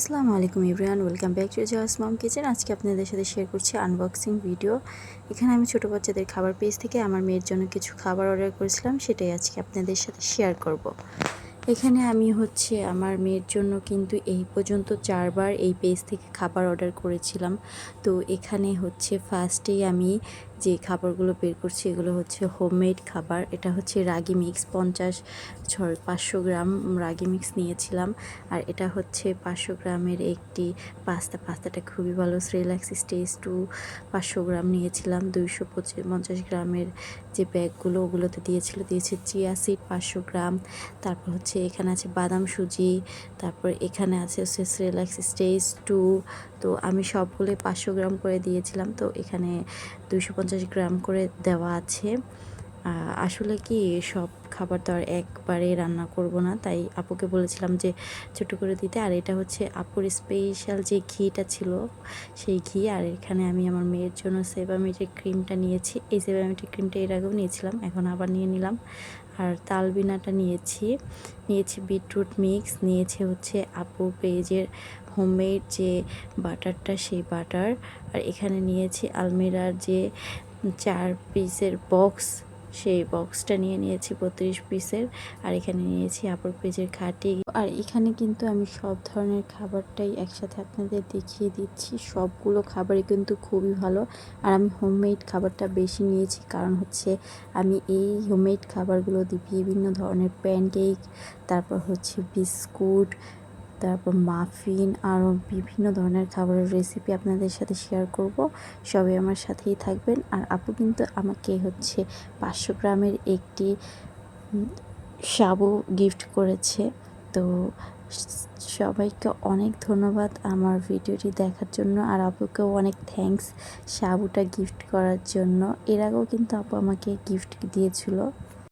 আসসালামু আলাইকুম everyone, welcome back to Joy's mom kitchen. আজকে আপনাদের সাথে শেয়ার করছি আনবক্সিং ভিডিও। এখানে আমি ছোটো বাচ্চাদের খাবার পেজ থেকে আমার মেয়ের জন্য কিছু খাবার অর্ডার করেছিলাম, সেটাই আজকে আপনাদের সাথে শেয়ার করব। এখানে আমি আমার মেয়ের জন্য কিন্তু এই পর্যন্ত 4বার এই পেজ থেকে খাবার অর্ডার করেছিলাম। তো এখানে ফার্স্টেই আমি যে খাবারগুলো বের করছি এগুলো হোমমেড খাবার। এটা রাগি মিক্স 500 গ্রাম রাগি মিক্স নিয়েছিলাম। আর এটা 500 গ্রামের একটি পাস্তাটা খুবই ভালো। রিল্যাক্স স্টেজ 2 500 গ্রাম নিয়েছিলাম। 250 গ্রামের যে ব্যাগগুলো ওগুলোতে দিয়েছে চিয়া সিড 500 গ্রাম। তারপর এখানে আছে বাদাম সুজি। তারপর এখানে আছে রিল্যাক্স স্টেজ 2। তো আমি সবগুলো 500 গ্রাম করে দিয়েছিলাম। তো এখানে 250 গ্রাম করে দেওয়া আছে। আসলে কি সব খাবার তো আর একবারে রান্না করব না, তাই আপুকে বলেছিলাম যে ছোটো করে দিতে। আর এটা আপুর স্পেশাল যে ঘিটা ছিল সেই ঘি। আর এখানে আমি আমার মেয়ের জন্য সেবামেটের ক্রিমটা নিয়েছি। এই সেবামেটের ক্রিমটা এর আগেও নিয়েছিলাম, এখন আবার নিয়ে নিলাম। আর তালবিনাটা নিয়েছি বিটরুট মিক্স নিয়েছি আপুর পেজের হোমমেড যে বাটারটা, সেই বাটার। আর এখানে নিয়েছি আলমিরার যে 4 পিসের বক্স, সেই বক্সটা নিয়েছি 32 পিসের। আর এখানে নিয়েছি আপুর পেজের খাঁটি। আর এখানে কিন্তু আমি সব ধরনের খাবারটাই একসাথে আপনাদের দেখিয়ে দিচ্ছি। সবগুলো খাবারই কিন্তু খুবই ভালো। আর আমি হোমমেড খাবারটা বেশি নিয়েছি, কারণ আমি এই হোমমেড খাবারগুলো দিয়ে বিভিন্ন ধরনের প্যানকেক, তারপর বিস্কুট, তারপর মাফিন, আরও বিভিন্ন ধরনের খাবারের রেসিপি আপনাদের সাথে শেয়ার করব। সবাই আমার সাথেই থাকবেন। আর আপু কিন্তু আমাকে 500 গ্রামের একটি সাবু গিফট করেছে। তো সবাইকে অনেক ধন্যবাদ আমার ভিডিওটি দেখার জন্য। আর আপুকেও অনেক থ্যাঙ্কস সাবুটা গিফট করার জন্য। এর আগেও কিন্তু আপু আমাকে গিফট দিয়েছিল।